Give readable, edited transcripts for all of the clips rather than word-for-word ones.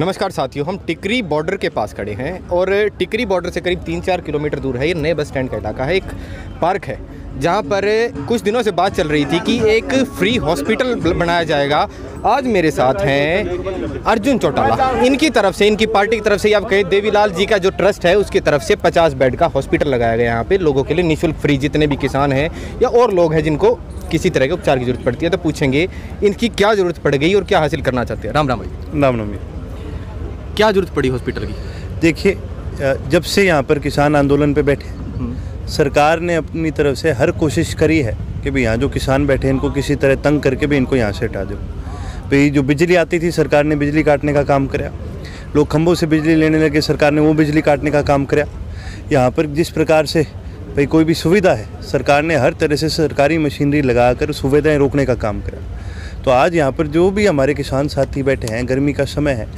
नमस्कार साथियों, हम टिकरी बॉर्डर के पास खड़े हैं और टिकरी बॉर्डर से करीब 3-4 किलोमीटर दूर है ये नए बस स्टैंड का इलाका है। एक पार्क है जहाँ पर कुछ दिनों से बात चल रही थी कि एक फ्री हॉस्पिटल बनाया जाएगा। आज मेरे साथ हैं अर्जुन चौटाला। इनकी तरफ से, इनकी पार्टी की तरफ से, आप कहें देवीलाल जी का जो ट्रस्ट है उसकी तरफ से 50 बेड का हॉस्पिटल लगाया गया यहाँ पे लोगों के लिए निःशुल्क फ्री। जितने भी किसान हैं या और लोग हैं जिनको किसी तरह के उपचार की जरूरत पड़ती है तो पूछेंगे इनकी क्या ज़रूरत पड़ गई और क्या हासिल करना चाहते हैं। राम राम भाई। राम राम। क्या ज़रूरत पड़ी हॉस्पिटल की? देखिए, जब से यहाँ पर किसान आंदोलन पे बैठे, सरकार ने अपनी तरफ से हर कोशिश करी है कि भाई यहाँ जो किसान बैठे हैं इनको किसी तरह तंग करके भी इनको यहाँ से हटा दो। भाई जो बिजली आती थी सरकार ने बिजली काटने का काम कराया, लोग खंभों से बिजली लेने लगे, सरकार ने वो बिजली काटने का काम कराया। यहाँ पर जिस प्रकार से भाई कोई भी सुविधा है, सरकार ने हर तरह से सरकारी मशीनरी लगाकर सुविधाएँ रोकने का काम कराया। तो आज यहाँ पर जो भी हमारे किसान साथी बैठे हैं, गर्मी का समय है,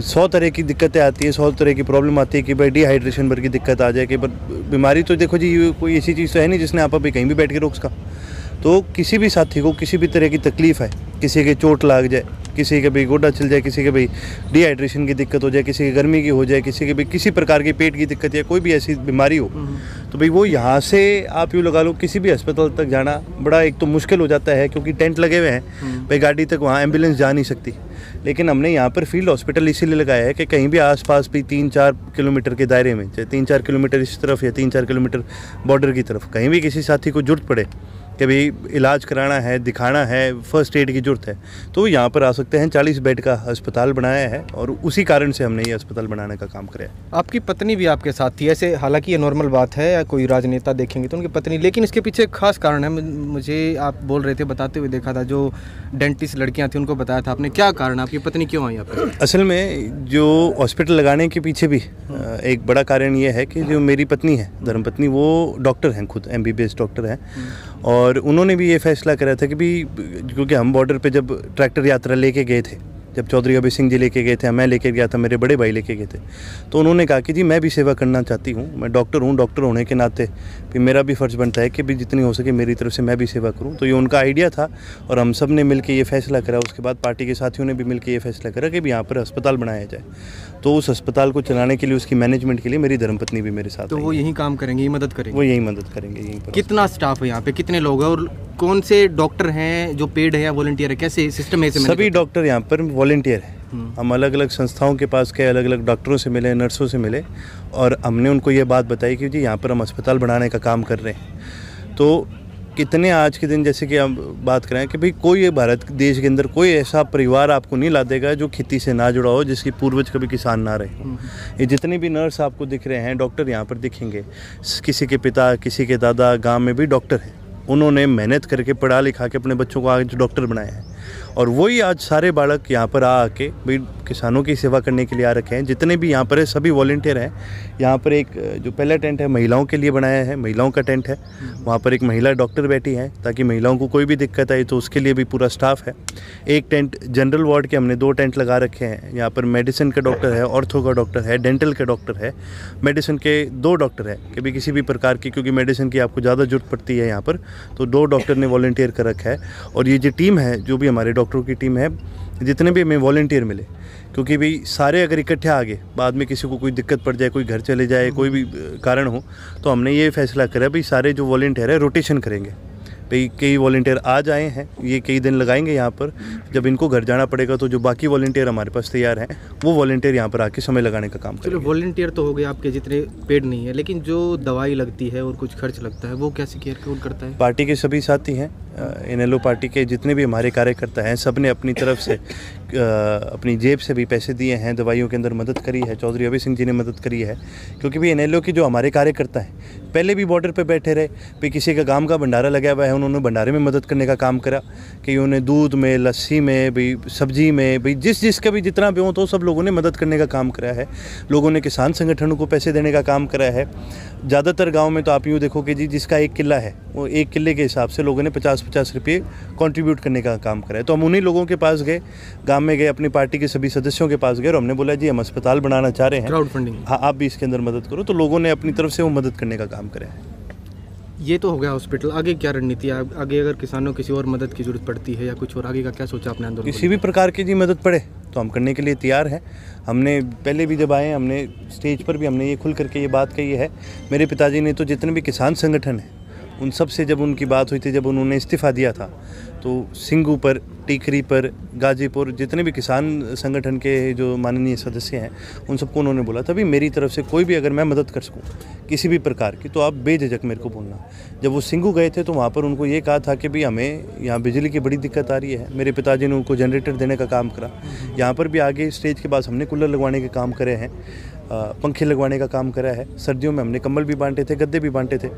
100 तरह की दिक्कतें आती है, 100 तरह की प्रॉब्लम आती है कि भाई डिहाइड्रेशन भर की दिक्कत आ जाए कि बीमारी तो देखो जी कोई ऐसी चीज़ तो है नहीं जिसने आप अभी कहीं भी बैठ के रोक सका। तो किसी भी साथी को किसी भी तरह की तकलीफ़ है, किसी के चोट लग जाए, किसी के भाई गोडा चल जाए, किसी के भाई डिहाइड्रेशन की दिक्कत हो जाए, किसी के गर्मी की हो जाए, किसी के भाई किसी प्रकार की पेट की दिक्कत या कोई भी ऐसी बीमारी हो, तो भाई वो यहाँ से आप यूँ लगा लो किसी भी अस्पताल तक जाना बड़ा एक तो मुश्किल हो जाता है क्योंकि टेंट लगे हुए हैं, भाई गाड़ी तक वहाँ एम्बुलेंस जा नहीं सकती। लेकिन हमने यहाँ पर फील्ड हॉस्पिटल इसीलिए लगाया है कि कहीं भी आसपास भी 3-4 किलोमीटर के दायरे में, चाहे 3-4 किलोमीटर इस तरफ या 3-4 किलोमीटर बॉर्डर की तरफ, कहीं भी किसी साथी को जरूरत पड़े कि भाई इलाज कराना है, दिखाना है, फर्स्ट एड की ज़रूरत है, तो यहाँ पर आ सकते हैं। 40 बेड का अस्पताल बनाया है और उसी कारण से हमने ये अस्पताल बनाने का काम कराया। आपकी पत्नी भी आपके साथ थी, ऐसे हालांकि ये नॉर्मल बात है, या कोई राजनेता देखेंगे तो उनकी पत्नी, लेकिन इसके पीछे एक खास कारण है। मुझे आप बोल रहे थे, बताते हुए देखा था, जो डेंटिस्ट लड़कियाँ थी उनको बताया था आपने, क्या कारण, आपकी पत्नी क्यों आई यहाँ पर? असल में जो हॉस्पिटल लगाने के पीछे भी एक बड़ा कारण ये है कि जो मेरी पत्नी है, धर्मपत्नी, वो डॉक्टर हैं, खुद MBBS डॉक्टर हैं, और उन्होंने भी ये फैसला करा था कि भी क्योंकि हम बॉर्डर पे जब ट्रैक्टर यात्रा लेके गए थे, जब चौधरी अभय सिंह जी लेके गए थे, मैं लेके गया था, मेरे बड़े भाई लेके गए थे, तो उन्होंने कहा कि जी मैं भी सेवा करना चाहती हूँ, मैं डॉक्टर हूँ, डॉक्टर होने के नाते भी मेरा भी फ़र्ज़ बनता है कि भी जितनी हो सके मेरी तरफ से मैं भी सेवा करूँ। तो ये उनका आइडिया था और हम सब ने मिल के ये फैसला करा। उसके बाद पार्टी के साथियों ने भी मिल के ये फैसला करा कि भी यहाँ पर अस्पताल बनाया जाए। तो उस अस्पताल को चलाने के लिए, उसकी मैनेजमेंट के लिए मेरी धर्मपत्नी भी मेरे साथ। तो वो यहीं काम करेंगे, यहीं मदद करेंगे? वो यहीं मदद करेंगे, यहीं पर। कितना स्टाफ है यहाँ पे, कितने लोग हैं और कौन से डॉक्टर हैं जो पेड है या वॉलंटियर है, कैसे सिस्टम है? सभी डॉक्टर यहाँ पर वॉलंटियर हैं। हम अलग अलग संस्थाओं के पास गए, अलग अलग डॉक्टरों से मिले, नर्सों से मिले, और हमने उनको ये बात बताई कि जी यहाँ पर हम अस्पताल बनाने का काम कर रहे हैं। तो कितने आज के दिन, जैसे कि हम बात करें कि भाई कोई भारत देश के अंदर कोई ऐसा परिवार आपको नहीं ला देगा जो खेती से ना जुड़ा हो, जिसकी पूर्वज कभी किसान ना रहे हो। ये जितने भी नर्स आपको दिख रहे हैं, डॉक्टर यहाँ पर दिखेंगे, किसी के पिता, किसी के दादा गांव में भी डॉक्टर हैं। उन्होंने मेहनत करके पढ़ा लिखा के अपने बच्चों को आज डॉक्टर बनाया है, और वही आज सारे बालक यहाँ पर आके भाई किसानों की सेवा करने के लिए आ रखे हैं। जितने भी यहाँ पर है सभी वॉलंटियर हैं। यहाँ पर एक जो पहला टेंट है महिलाओं के लिए बनाया है, महिलाओं का टेंट है, वहाँ पर एक महिला डॉक्टर बैठी है ताकि महिलाओं को कोई भी दिक्कत आई तो उसके लिए भी पूरा स्टाफ है। एक टेंट जनरल वार्ड के हमने 2 टेंट लगा रखे हैं। यहाँ पर मेडिसिन का डॉक्टर है, ऑर्थो का डॉक्टर है, डेंटल का डॉक्टर है, मेडिसिन के 2 डॉक्टर है कि भी किसी भी प्रकार की, क्योंकि मेडिसिन की आपको ज़्यादा जरूरत पड़ती है यहाँ पर, तो 2 डॉक्टर ने वॉलंटियर कर रखा है। और ये जो टीम है, जो भी हमारे डॉक्टरों की टीम है, जितने भी हमें वॉलंटियर मिले, क्योंकि भाई सारे अगर इकट्ठे आ गए, बाद में किसी को कोई दिक्कत पड़ जाए, कोई घर चले जाए, कोई भी कारण हो, तो हमने ये फैसला करा भाई सारे जो वॉलंटियर है रोटेशन करेंगे। भाई कई वॉलंटियर आज आए हैं, ये कई दिन लगाएंगे यहाँ पर, जब इनको घर जाना पड़ेगा तो जो बाकी वॉलंटियर हमारे पास तैयार हैं वो वॉलंटियर यहाँ पर आके समय लगाने का काम करेंगे। चलो वॉलंटियर तो हो गए आपके, जितने पेड नहीं है, लेकिन जो दवाई लगती है और कुछ खर्च लगता है वो कैसे केयर करता है? पार्टी के सभी साथी हैं, इनेलो पार्टी के जितने भी हमारे कार्यकर्ता हैं, सब ने अपनी तरफ से अपनी जेब से भी पैसे दिए हैं, दवाइयों के अंदर मदद करी है। चौधरी अभय सिंह जी ने मदद करी है, क्योंकि भी इनेलो के जो हमारे कार्यकर्ता हैं पहले भी बॉर्डर पे बैठे रहे, भाई किसी का गांव का भंडारा लगा हुआ है, उन्होंने भंडारे में मदद करने का काम करा कि उन्हें दूध में, लस्सी में, भाई सब्जी में, भाई जिसका भी जितना भी हो तो सब लोगों ने मदद करने का काम करा है। लोगों ने किसान संगठनों को पैसे देने का काम करा है। ज़्यादातर गाँव में तो आप यूँ देखो कि जी जिसका 1 किला है, वो 1 किले के हिसाब से लोगों ने 50-50 रुपये कंट्रीब्यूट करने का काम करा है। तो हम उन्हीं लोगों के पास गए, गांव में गए, अपनी पार्टी के सभी सदस्यों के पास गए और हमने बोला जी हम अस्पताल बनाना चाह रहे हैं, क्राउड फंडिंग, हाँ आप भी इसके अंदर मदद करो। तो लोगों ने अपनी तरफ से वो मदद करने का काम करा है। ये तो हो गया हॉस्पिटल, आगे क्या रणनीति है? आगे अगर किसानों को किसी और मदद की जरूरत पड़ती है या कुछ और, आगे का क्या सोचा आपने आंदोलन? किसी भी प्रकार की जी मदद पड़े तो हम करने के लिए तैयार हैं। हमने पहले भी जब आए, हमने स्टेज पर भी हमने ये खुल करके ये बात कही है। मेरे पिताजी ने तो जितने भी किसान संगठन हैं उन सब से जब उनकी बात हुई थी, जब उन्होंने इस्तीफ़ा दिया था, तो सिंगू पर, टिकरी पर, गाजीपुर, जितने भी किसान संगठन के जो माननीय सदस्य हैं उन सबको उन्होंने बोला तभी मेरी तरफ से कोई भी अगर मैं मदद कर सकूं किसी भी प्रकार की तो आप बेझिझक मेरे को बोलना। जब वो सिंगू गए थे तो वहाँ पर उनको ये कहा था कि भाई हमें यहाँ बिजली की बड़ी दिक्कत आ रही है। मेरे पिताजी ने उनको जनरेटर देने का काम करा। यहाँ पर भी आगे स्टेज के पास हमने कूलर लगवाने के काम करे हैं, पंखे लगवाने का काम करा है। सर्दियों में हमने कंबल भी बांटे थे, गद्दे भी बांटे थे।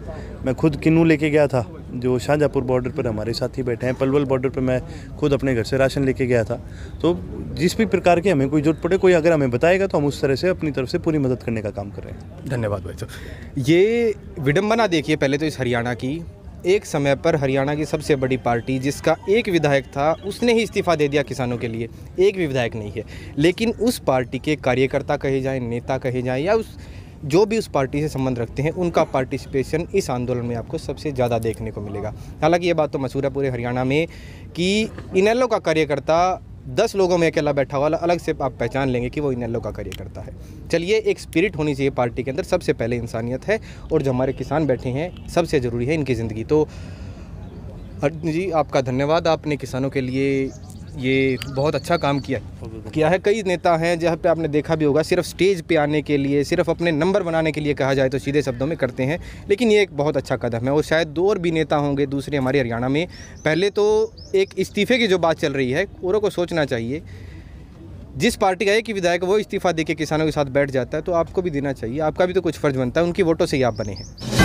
मैं खुद किन्नू लेके गया था, जो शाहजहाँपुर बॉर्डर पर हमारे साथी बैठे हैं, पलवल बॉर्डर पर मैं खुद अपने घर से राशन लेके गया था। तो जिस भी प्रकार की हमें कोई जरूरत पड़े, कोई अगर हमें बताएगा तो हम उस तरह से अपनी तरफ से पूरी मदद करने का काम कर रहे हैं। धन्यवाद भाई साहब। ये विडंबना देखिए पहले तो इस हरियाणा की, एक समय पर हरियाणा की सबसे बड़ी पार्टी जिसका एक विधायक था उसने ही इस्तीफ़ा दे दिया किसानों के लिए, एक भी विधायक नहीं है। लेकिन उस पार्टी के कार्यकर्ता कहे जाएं, नेता कहे जाएं, या उस जो भी उस पार्टी से संबंध रखते हैं, उनका पार्टिसिपेशन इस आंदोलन में आपको सबसे ज़्यादा देखने को मिलेगा। हालांकि ये बात तो मशहूर है पूरे हरियाणा में कि इनेलो का कार्यकर्ता 10 लोगों में अकेला बैठा हुआ, अलग से आप पहचान लेंगे कि वो इनेलो का कार्यकर्ता है। चलिए, एक स्पिरिट होनी चाहिए पार्टी के अंदर, सबसे पहले इंसानियत है, और जो हमारे किसान बैठे हैं सबसे ज़रूरी है इनकी ज़िंदगी। तो अर्जुन जी, आपका धन्यवाद, आपने किसानों के लिए ये बहुत अच्छा काम किया है। कई नेता हैं जहाँ पे आपने देखा भी होगा, सिर्फ स्टेज पे आने के लिए, सिर्फ अपने नंबर बनाने के लिए कहा जाए तो सीधे शब्दों में करते हैं, लेकिन ये एक बहुत अच्छा कदम है। और शायद 2 और भी नेता होंगे दूसरे हमारे हरियाणा में। पहले तो एक इस्तीफे की जो बात चल रही है, औरों को सोचना चाहिए। जिस पार्टी का एक ही विधायक वो इस्तीफा देके किसानों के साथ बैठ जाता है, तो आपको भी देना चाहिए, आपका भी तो कुछ फ़र्ज़ बनता है, उनकी वोटों से ही आप बने हैं।